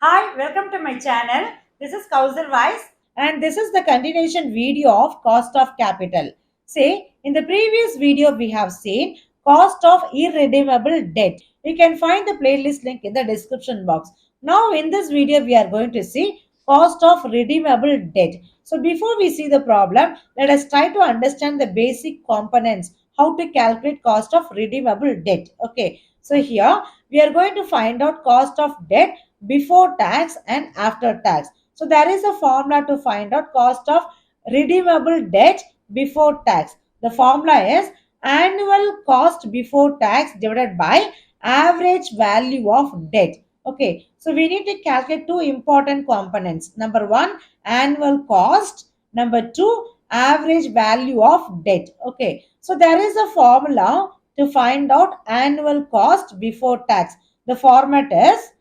Hi, welcome to my channel. This is Kauserwise and this is the continuation video of cost of capital. Say, in the previous video we have seen cost of irredeemable debt. You can find the playlist link in the description box. Now in this video we are going to see cost of redeemable debt. So before we see the problem, let us try to understand the basic components, how to calculate cost of redeemable debt. Okay, so here we are going to find out cost of debt before tax and after tax. So there is a formula to find out cost of redeemable debt before tax. The formula is annual cost before tax divided by average value of debt. Okay, so we need to calculate two important components. Number one, annual cost. Number two, average value of debt. Okay, so there is a formula to find out annual cost before tax. The format is,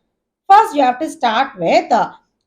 first, you have to start with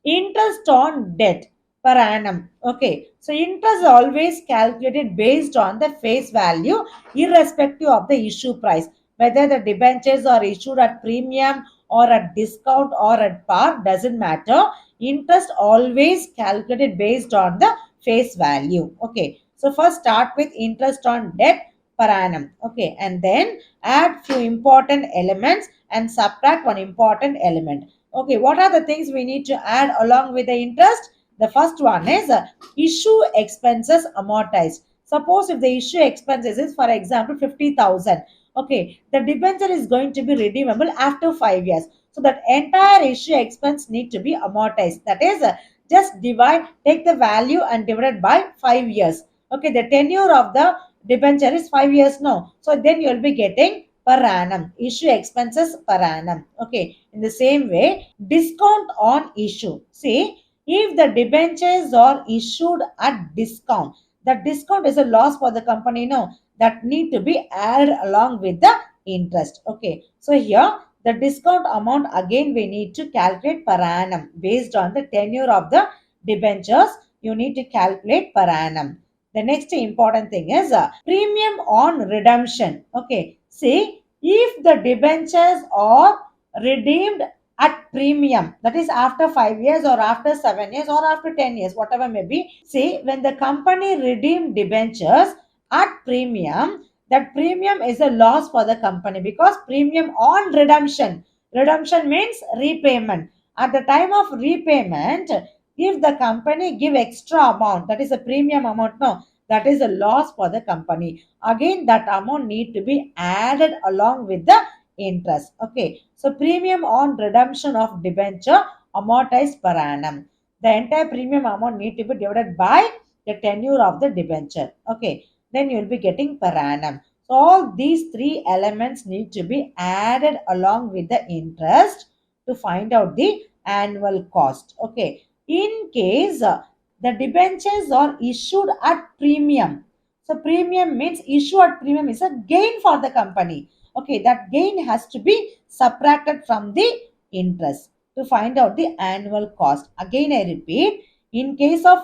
interest on debt per annum. Okay, so interest is always calculated based on the face value, irrespective of the issue price. Whether the debentures are issued at premium or at discount or at par, doesn't matter. Interest always calculated based on the face value. Okay, so first start with interest on debt per annum. Okay, and then add few important elements and subtract one important element. Okay, what are the things we need to add along with the interest? The first one is issue expenses amortized. Suppose if the issue expenses is, for example, 50,000. Okay, the debenture is going to be redeemable after 5 years. So that entire issue expense need to be amortized. That is, just take the value and divide it by 5 years. Okay, the tenure of the debenture is 5 years now. So then you will be getting per annum, issue expenses per annum. Okay, in the same way, discount on issue. See, if the debentures are issued at discount, the discount is a loss for the company, no, that need to be added along with the interest. Okay, so here the discount amount again we need to calculate per annum based on the tenure of the debentures. You need to calculate per annum. The next important thing is premium on redemption. Okay, see, if the debentures are redeemed at premium, that is after 5 years or after 7 years or after 10 years, whatever may be, see, when the company redeemed debentures at premium, that premium is a loss for the company because premium on redemption. Redemption means repayment. At the time of repayment, if the company give extra amount, that is a premium amount, no, that is a loss for the company. Again, that amount need to be added along with the interest. Okay, so premium on redemption of debenture amortized per annum. The entire premium amount need to be divided by the tenure of the debenture. Okay, then you will be getting per annum. So all these three elements need to be added along with the interest to find out the annual cost. Okay, in case the debentures are issued at premium. So premium means issue at premium is a gain for the company. Okay, that gain has to be subtracted from the interest to find out the annual cost. Again, I repeat, in case of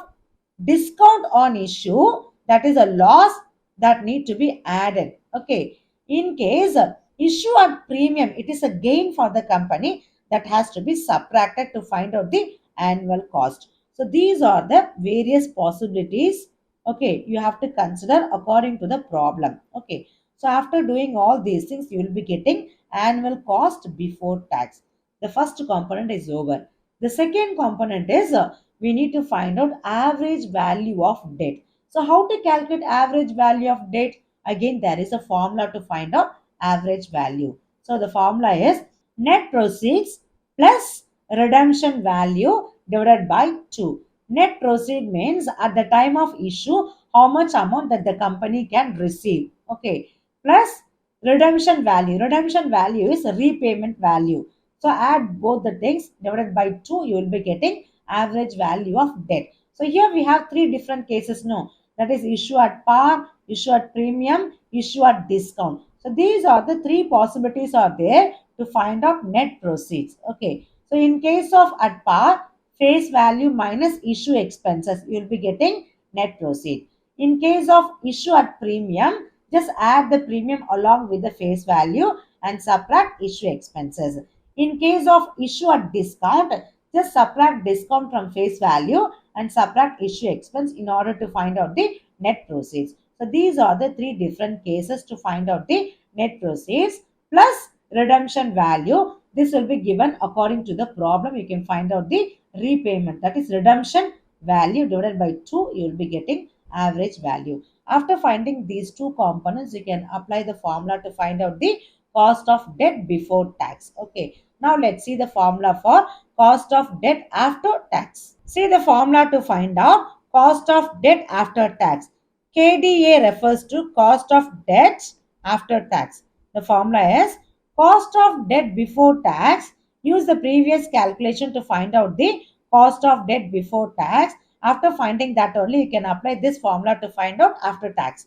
discount on issue, that is a loss that need to be added. Okay, in case issue at premium, it is a gain for the company that has to be subtracted to find out the annual cost. So these are the various possibilities. Okay, you have to consider according to the problem. Okay, so after doing all these things, you will be getting annual cost before tax. The first component is over. The second component is we need to find out average value of debt. So how to calculate average value of debt? Again, there is a formula to find out average value. So the formula is net proceeds plus redemption value divided by 2. Net proceed means at the time of issue, how much amount that the company can receive. Okay, plus redemption value. Redemption value is repayment value. So add both the things divided by 2, you will be getting average value of debt. So here we have three different cases now. That is issue at par, issue at premium, issue at discount. So these are the three possibilities are there to find out net proceeds. Okay. So in case of at par, face value minus issue expenses, you will be getting net proceed. In case of issue at premium, just add the premium along with the face value and subtract issue expenses. In case of issue at discount, just subtract discount from face value and subtract issue expense in order to find out the net proceeds. So these are the three different cases to find out the net proceeds plus redemption value. This will be given according to the problem. You can find out the repayment, that is redemption value divided by 2. You will be getting average value. After finding these two components, you can apply the formula to find out the cost of debt before tax. Okay, now let's see the formula for cost of debt after tax. See the formula to find out cost of debt after tax. KDA refers to cost of debt after tax. The formula is cost of debt before tax. Use the previous calculation to find out the cost of debt before tax. After finding that only, you can apply this formula to find out after tax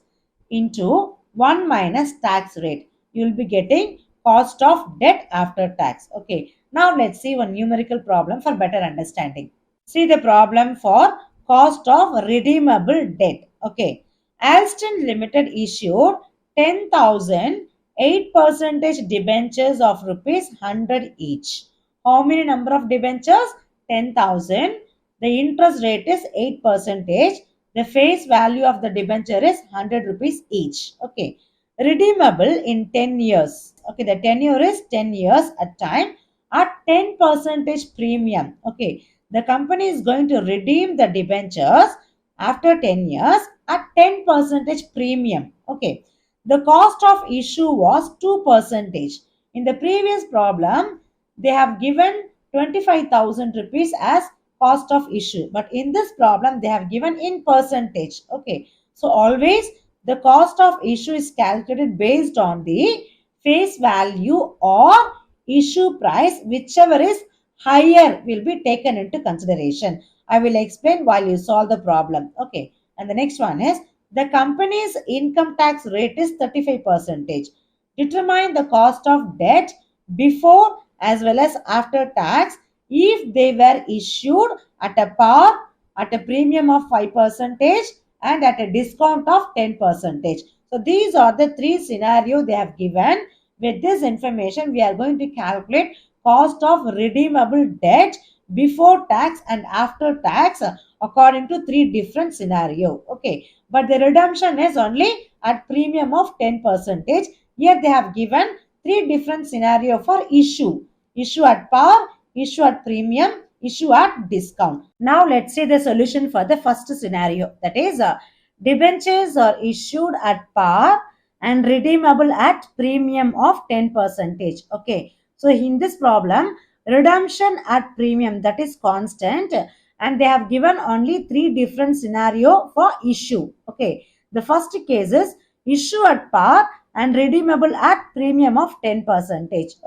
into 1 minus tax rate. You will be getting cost of debt after tax. Okay. Now let's see one numerical problem for better understanding. See the problem for cost of redeemable debt. Okay. Alston Limited issued 10,000 8% debentures of rupees 100 each. How many number of debentures? 10,000. The interest rate is 8%. The face value of the debenture is 100 rupees each. Okay. Redeemable in 10 years. Okay, the tenure is 10 years at time at 10% premium. Okay, the company is going to redeem the debentures after 10 years at 10% premium. Okay, the cost of issue was 2%. In the previous problem, they have given 25,000 rupees as cost of issue, but in this problem, they have given in percentage. Okay, so always the cost of issue is calculated based on the face value or issue price, whichever is higher will be taken into consideration. I will explain while you solve the problem. Okay, and the next one is the company's income tax rate is 35%. Determine the cost of debt before as well as after tax if they were issued at a par, at a premium of 5% and at a discount of 10%. So these are the three scenarios they have given. With this information, we are going to calculate cost of redeemable debt before tax and after tax according to three different scenarios. Okay, but the redemption is only at premium of 10%. Here they have given three different scenarios for issue. Issue at par, issue at premium, issue at discount. Now let's see the solution for the first scenario. That is, debentures are issued at par and redeemable at premium of 10%. Okay, so in this problem, redemption at premium, that is constant, and they have given only three different scenario for issue. Okay, the first case is issue at par and redeemable at premium of 10%.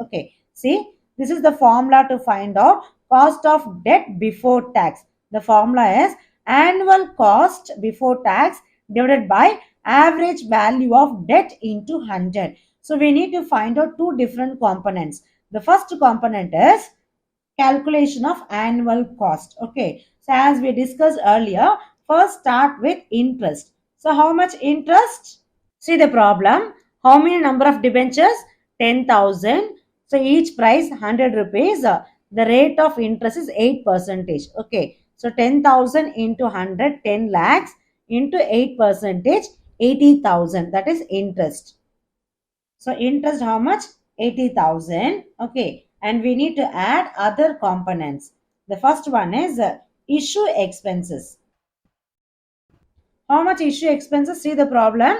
Okay, see, this is the formula to find out cost of debt before tax. The formula is annual cost before tax divided by average value of debt into 100. So we need to find out two different components. The first component is calculation of annual cost. Okay, so as we discussed earlier, first start with interest. So how much interest? See the problem. How many number of debentures? 10,000. So each price 100 rupees. The rate of interest is 8%. Okay, so 10,000 into 100, 10 lakhs into 8%, 80,000. That is interest. So interest how much? 80,000. Okay, and we need to add other components. The first one is issue expenses. How much issue expenses? See the problem.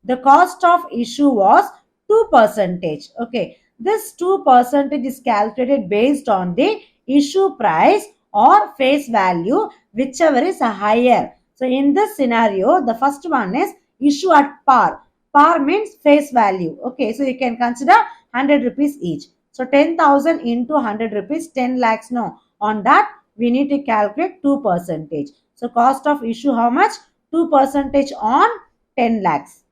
The cost of issue was 2%. Okay, this 2% is calculated based on the issue price or face value, whichever is higher. So in this scenario, the first one is issue at par. Par means face value. Okay, so you can consider 100 rupees each. So 10,000 into 100 rupees, 10 lakhs. No, on that we need to calculate 2%. So cost of issue how much? 2% on 10 lakhs.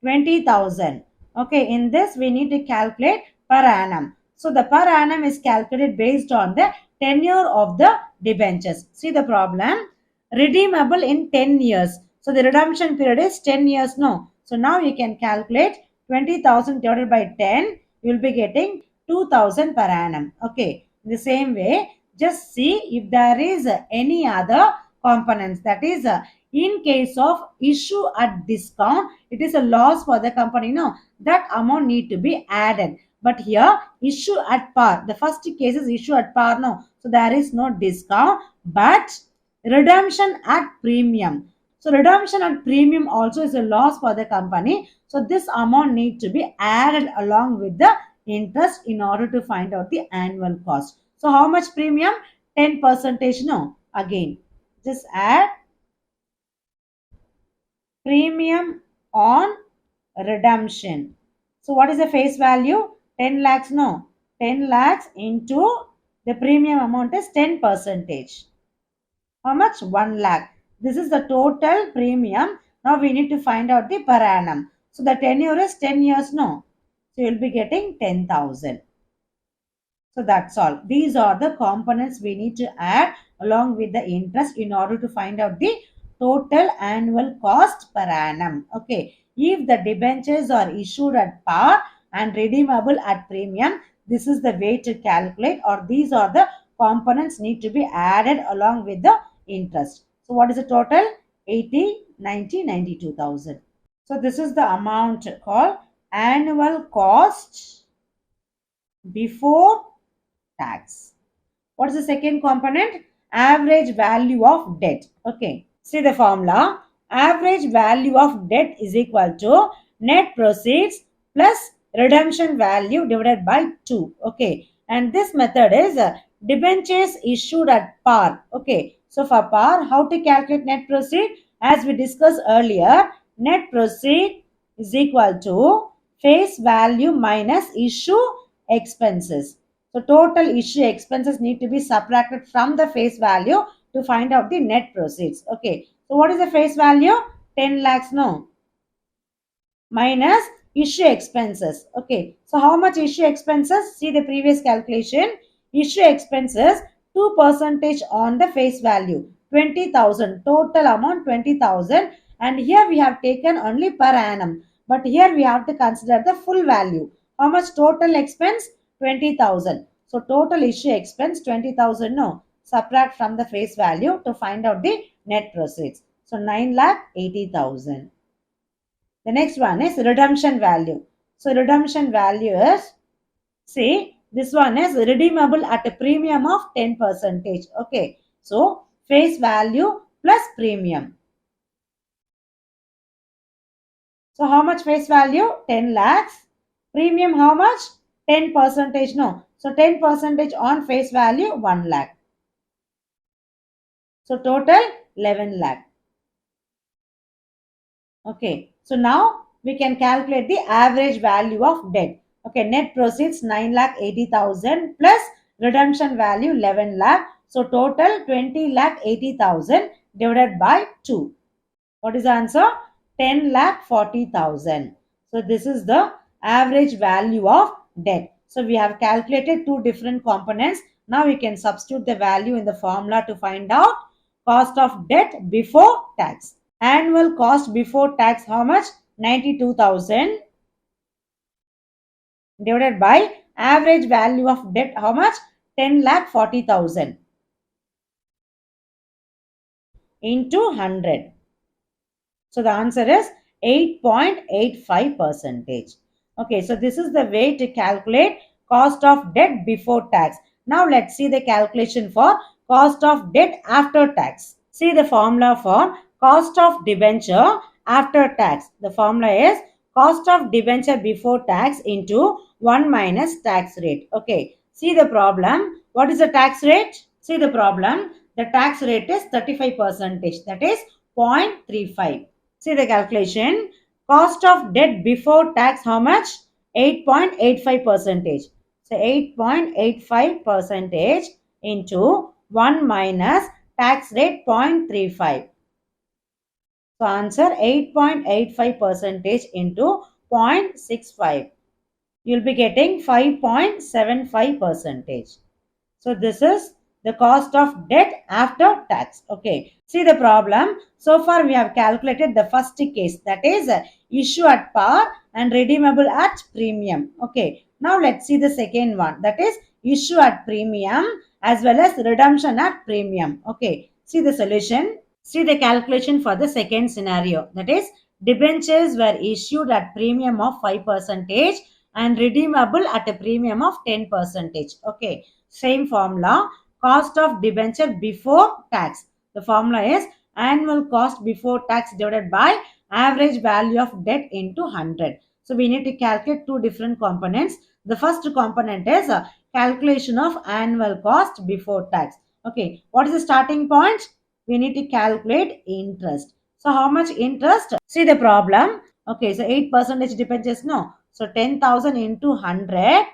20,000. Okay, in this we need to calculate per annum. So the per annum is calculated based on the tenure of the debentures. See the problem. Redeemable in 10 years. So the redemption period is 10 years. No. So now you can calculate 20,000 divided by 10. You will be getting 2000 per annum. Okay. In the same way, just see if there is any other components. That is, in case of issue at discount, it is a loss for the company. No, that amount need to be added. But here, issue at par. The first case is issue at par. No, so there is no discount, but redemption at premium. So redemption at premium also is a loss for the company. So this amount need to be added along with the interest in order to find out the annual cost. So how much premium? 10 percentage. No, again, just add premium on redemption. So what is the face value? 10 lakhs. No, 10 lakhs into the premium amount is 10 percentage. How much? 1 lakh. This is the total premium. Now we need to find out the per annum. So the tenure is 10 years. No, so you'll be getting 10,000. So that's all. These are the components we need to add along with the interest in order to find out the total annual cost per annum. Okay. If the debentures are issued at par and redeemable at premium, this is the way to calculate, or these are the components need to be added along with the interest. So what is the total? 80, 90, 92,000. So this is the amount called annual cost before tax. What is the second component? Average value of debt. Okay. See the formula. Average value of debt is equal to net proceeds plus redemption value divided by 2. Okay. And this method is debentures issued at par. Okay. So for par, how to calculate net proceed? As we discussed earlier, net proceed is equal to face value minus issue expenses. So total issue expenses need to be subtracted from the face value to find out the net proceeds. Okay. So what is the face value? 10 lakhs. No. Minus issue expenses. Okay. So how much issue expenses? See the previous calculation. Issue expenses 2% on the face value. 20,000. Total amount 20,000. And here we have taken only per annum. But here we have to consider the full value. How much total expense? 20,000. So total issue expense 20,000. No, subtract from the face value to find out the net proceeds. So 9,80,000. The next one is redemption value. So redemption value is, see, this one is redeemable at a premium of 10%. Okay. So face value plus premium. So how much face value? 10 lakhs. Premium how much? 10%. No. So 10% on face value 1 lakh. So total 11 lakh. Okay. So now we can calculate the average value of debt. Okay. Net proceeds 9,80,000 plus redemption value 11 lakh. So total 20,80,000 divided by 2. What is the answer? 10,40,000. So this is the average value of debt. So we have calculated two different components. Now we can substitute the value in the formula to find out cost of debt before tax. Annual cost before tax how much? 92,000 divided by average value of debt how much? 10,40,000 into 100. So the answer is 8.85%. Okay, so this is the way to calculate cost of debt before tax. Now let's see the calculation for cost of debt after tax. See the formula for cost of debenture after tax. The formula is cost of debenture before tax into 1 minus tax rate. Okay, see the problem. What is the tax rate? See the problem. The tax rate is 35%. That is 0.35. See the calculation. Cost of debt before tax how much? 8.85%. So 8.85% into 1 minus tax rate 0.35. So answer 8.85% into 0.65. You'll be getting 5.75%. So this is the cost of debt after tax. Okay. See the problem. So far we have calculated the first case, that is issue at par and redeemable at premium. Okay. Now let's see the second one, that is issue at premium as well as redemption at premium. Okay, see the solution. See the calculation for the second scenario, that is debentures were issued at premium of 5% and redeemable at a premium of 10%. Okay, same formula. Cost of debenture before tax. The formula is annual cost before tax divided by average value of debt into 100. So we need to calculate two different components. The first component is calculation of annual cost before tax. Okay, what is the starting point? We need to calculate interest. So how much interest? See the problem. Okay, so 8% dependence, no. So 10,000 into 100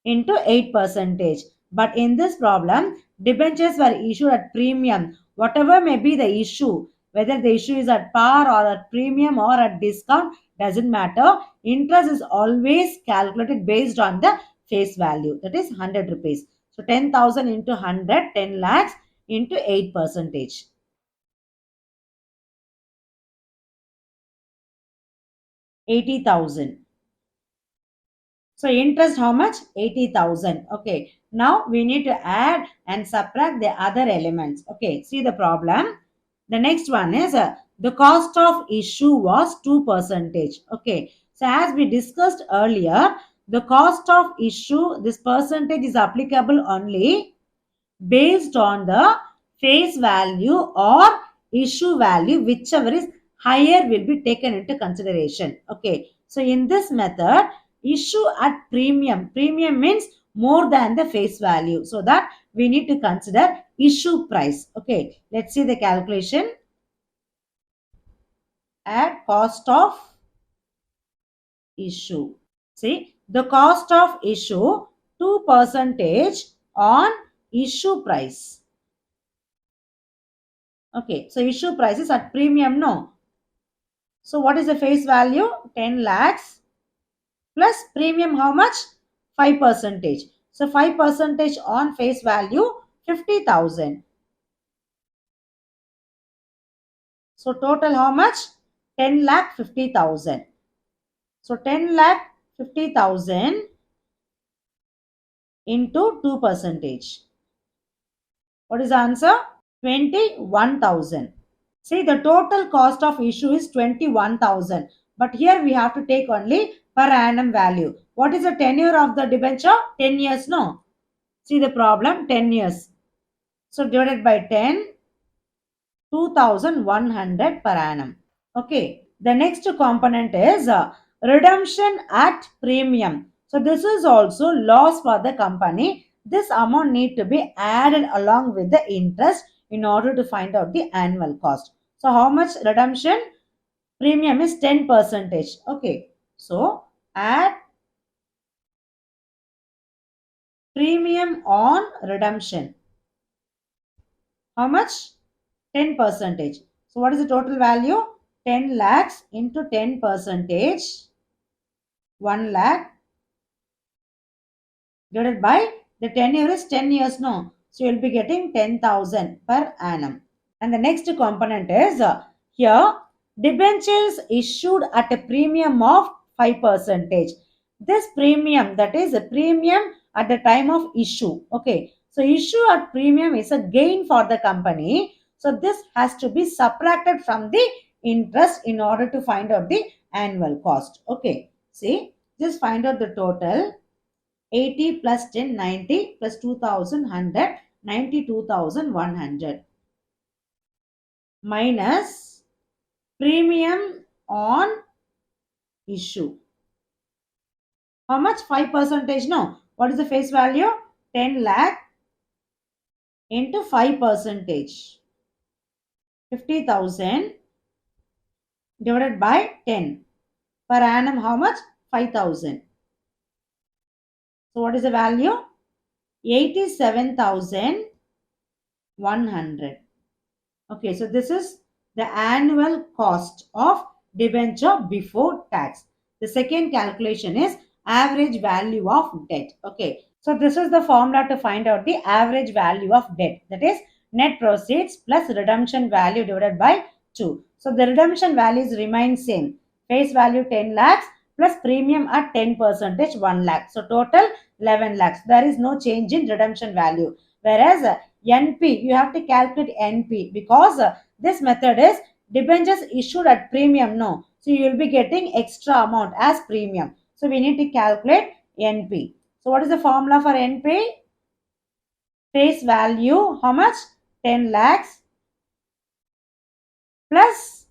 into 8 percentage. But in this problem, debentures were issued at premium. Whatever may be the issue, whether the issue is at par or at premium or at discount, doesn't matter. Interest is always calculated based on the face value, that is 100 rupees. So 10,000 into 100, 10 lakhs into 8 percentage. 80,000. So interest how much? 80,000. Okay. Now we need to add and subtract the other elements. Okay. See the problem. The next one is the cost of issue was 2%. Okay. So as we discussed earlier, the cost of issue, this percentage is applicable only based on the face value or issue value, whichever is higher will be taken into consideration. Okay, so in this method, issue at premium means more than the face value, so that we need to consider issue price. Okay, let's see the calculation. At cost of issue, see the cost of issue 2% on issue price. Okay, so issue price is at premium, no. So what is the face value? 10 lakhs plus premium how much? 5%. So 5% on face value 50,000. So total how much? 10 lakh 50,000. So 10 lakh 50,000 into 2%. What is the answer? 21,000. See, the total cost of issue is 21,000. But here we have to take only per annum value. What is the tenure of the debenture? 10 years, no? See the problem, 10 years. So divided by 10, 2,100 per annum. Okay, the next component is redemption at premium. So this is also loss for the company. This amount need to be added along with the interest in order to find out the annual cost. So how much redemption? Premium is 10%. Okay, so add premium on redemption. How much? 10%. So what is the total value? 10 lakhs into 10%, 1 lakh divided by the tenure is 10 years, no? So you'll be getting 10,000 per annum. And the next component is here debentures issued at a premium of 5%. This premium, that is a premium at the time of issue. Okay, so issue at premium is a gain for the company. So this has to be subtracted from the interest in order to find out the annual cost. Okay, see, just find out the total. 80 plus 10, 90 plus 2,100, 92,100 minus premium on issue. How much? 5%, no? What is the face value? 10 lakh into 5%. 50,000 divided by 10. Per annum how much? 5,000. So what is the value? 87,100. Okay, so this is the annual cost of debenture before tax. The second calculation is average value of debt. Okay, so this is the formula to find out the average value of debt. That is net proceeds plus redemption value divided by 2. So the redemption values remain same. Face value 10 lakhs plus premium at 10%, 1 lakh. So total 11 lakhs. There is no change in redemption value. Whereas NP, you have to calculate NP because this method is debentures issued at premium. No. So you will be getting extra amount as premium. So we need to calculate NP. So what is the formula for NP? Face value, how much? 10 lakhs plus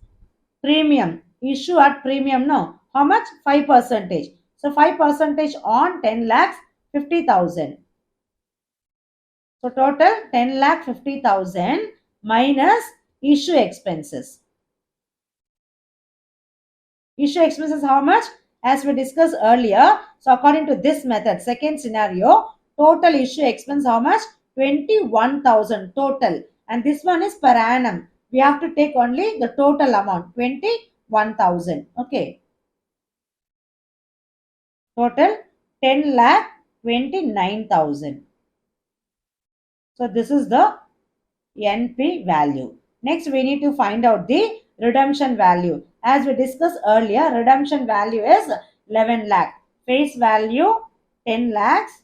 premium. Issue at premium, no. How much? 5%. So 5% on 10 lakhs, 50,000. So total 10 lakh 50,000 minus issue expenses. Issue expenses how much? As we discussed earlier, so according to this method, second scenario, total issue expense how much? 21,000 total. And this one is per annum. We have to take only the total amount, 21,000. Okay. Total 10 lakh 29,000. So this is the NP value. Next, we need to find out the redemption value. As we discussed earlier, redemption value is 11 lakh. Face value 10 lakhs.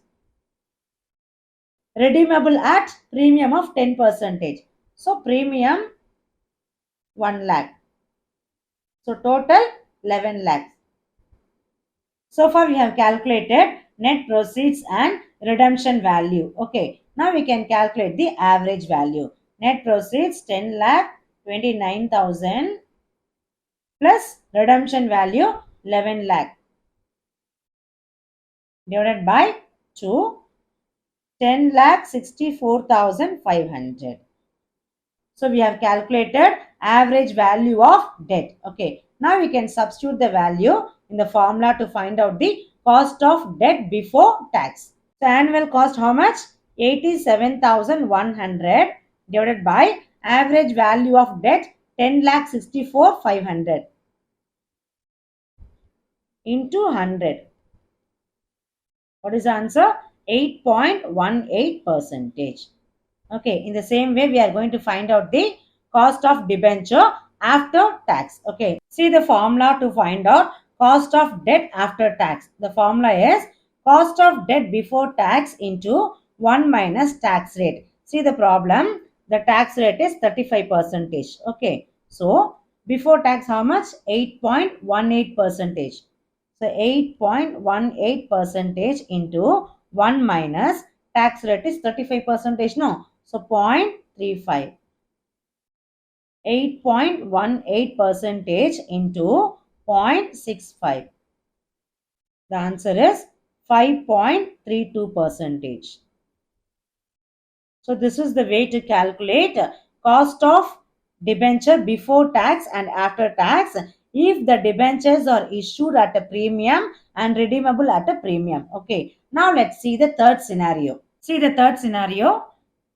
Redeemable at premium of 10%. So premium 1 lakh. So total 11 lakhs. So far we have calculated net proceeds and redemption value. Okay. Now we can calculate the average value. Net proceeds 10 lakh 29,000 plus redemption value 11 lakh divided by 2, 10 lakh 64,500. So we have calculated average value of debt. Okay. Now we can substitute the value in the formula to find out the cost of debt before tax. So annual cost how much? 87,100 divided by average value of debt 10 lakh 64,500 into 100. What is the answer? 8.18%. Okay, in the same way, we are going to find out the cost of debenture after tax. Okay, see the formula to find out cost of debt after tax. The formula is cost of debt before tax into 1 minus tax rate. See the problem, the tax rate is 35%. Okay, so before tax how much? 8.18%. So 8.18% into 1 minus tax rate is 35%. No, so 0.35. 8.18% into 0.65. The answer is 5.32%. So this is the way to calculate cost of debenture before tax and after tax if the debentures are issued at a premium and redeemable at a premium. Okay. Now let's see the third scenario. See the third scenario.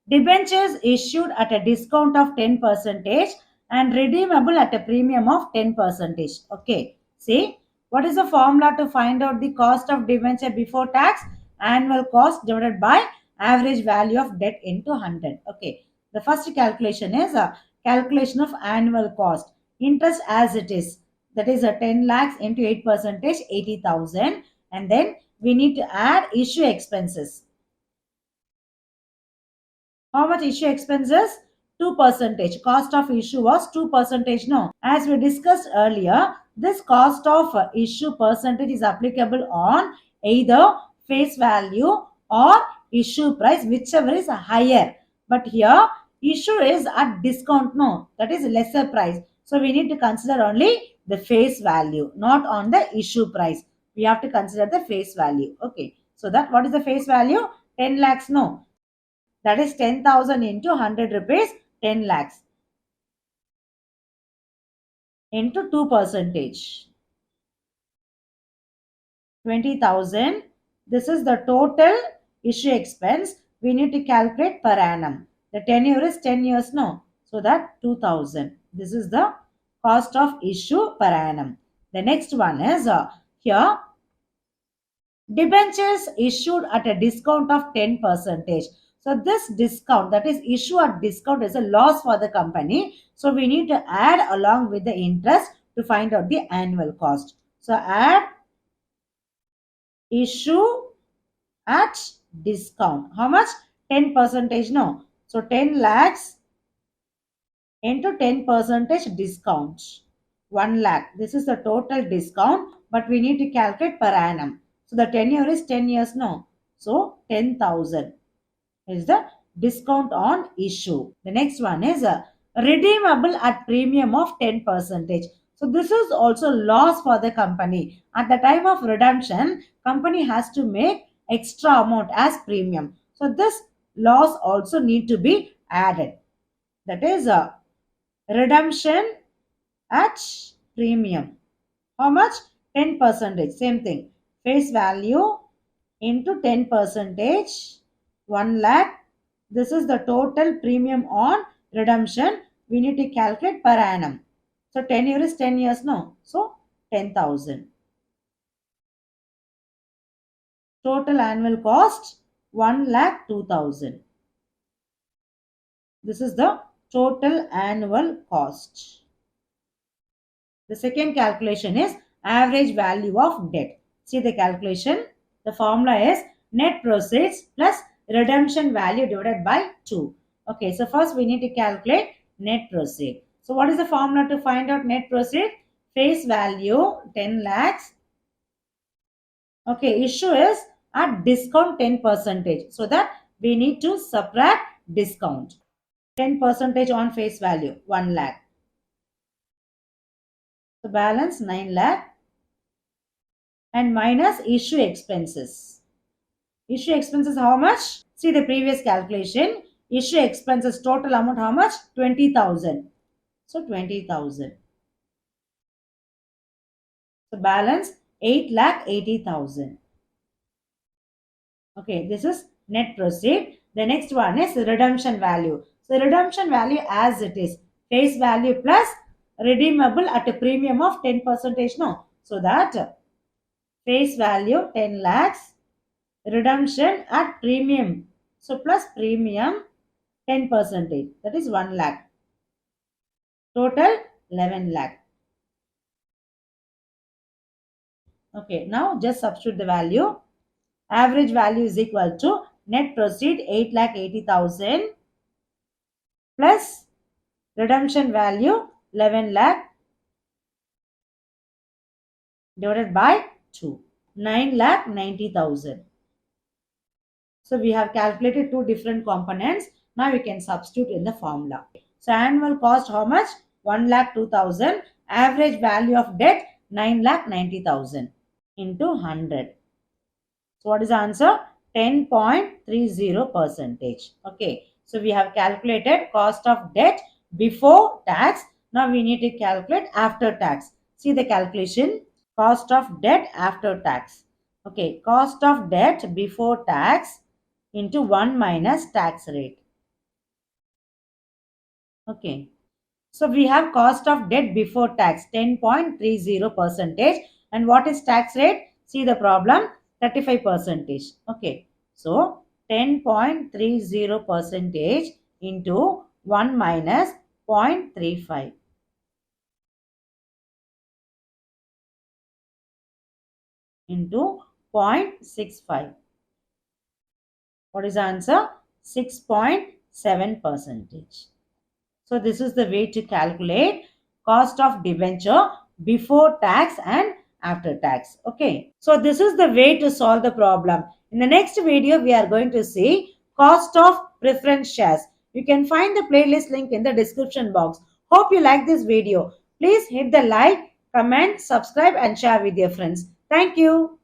Debentures issued at a discount of 10% and redeemable at a premium of 10%. Okay. See, what is the formula to find out the cost of debenture before tax? Annual cost divided by average value of debt into 100. Okay. The first calculation is a calculation of annual cost. Interest as it is. That is a 10 lakhs into 8%, 80,000. And then we need to add issue expenses. How much issue expenses? 2%. Cost of issue was 2%. No. As we discussed earlier, this cost of issue percentage is applicable on either face value or issue price, whichever is higher. But here, issue is at discount. No. That is lesser price. So we need to consider only the face value, not on the issue price. We have to consider the face value. Okay. So that what is the face value? 10 lakhs. No. That is 10,000 into 100 rupees, 10 lakhs into 2%. 20,000. This is the total issue expense. We need to calculate per annum. The tenure is 10 years, no? So that 2,000. This is the cost of issue per annum. The next one is here. Debentures issued at a discount of 10%. So this discount, that is issue at discount, is a loss for the company. So we need to add along with the interest to find out the annual cost. So add issue at discount. How much? 10 percentage, no. So 10 lakhs into 10 percentage discount. 1 lakh. This is the total discount, but we need to calculate per annum. So the tenure is 10 years, no. So 10,000 is the discount on issue. The next one is redeemable at premium of 10 percentage. So this is also loss for the company. At the time of redemption, company has to make extra amount as premium. So this loss also need to be added. That is redemption at premium. How much? 10 percentage. Same thing. Face value into 10 percentage. 1 lakh. This is the total premium on redemption. We need to calculate per annum. So 10 years is 10 years, no? So 10,000. Total annual cost 1 lakh 2,000. This is the total annual cost. The second calculation is average value of debt. See the calculation. The formula is net proceeds plus redemption value divided by 2. Okay, so first we need to calculate net proceed. So what is the formula to find out net proceed? Face value 10 lakhs. Okay, issue is at discount 10 percentage. So that we need to subtract discount. 10 percentage on face value 1 lakh. So balance 9 lakh and minus issue expenses. Issue expenses how much? See the previous calculation. Issue expenses total amount how much? 20,000. So 20,000. So balance 8 lakh 80,000. Okay, this is net proceed. The next one is redemption value. So redemption value as it is. Face value plus redeemable at a premium of 10 percentage. No. So that face value 10 lakhs. Redemption at premium. So plus premium 10 percentage. That is 1 lakh. Total 11 lakh. Okay, now just substitute the value. Average value is equal to net proceed 8 lakh 80,000 plus redemption value 11 lakh divided by 2. 9 lakh 90,000. So we have calculated two different components. Now we can substitute in the formula. So annual cost how much? 1 lakh 2,000. Average value of debt 9 lakh 90,000 into 100. So what is the answer? 10.30 percentage. Okay. So we have calculated cost of debt before tax. Now we need to calculate after tax. See the calculation. Cost of debt after tax. Okay. Cost of debt before tax into 1 minus tax rate. Okay. So we have cost of debt before tax 10.30 percentage. And what is tax rate? See the problem 35 percentage. Okay. So 10.30 percentage into 1 minus 0.35 into 0.65. What is the answer? 6.7 percentage. So this is the way to calculate cost of debenture before tax and after tax. Okay. So this is the way to solve the problem. In the next video, we are going to see cost of preference shares. You can find the playlist link in the description box. Hope you like this video. Please hit the like, comment, subscribe and share with your friends. Thank you.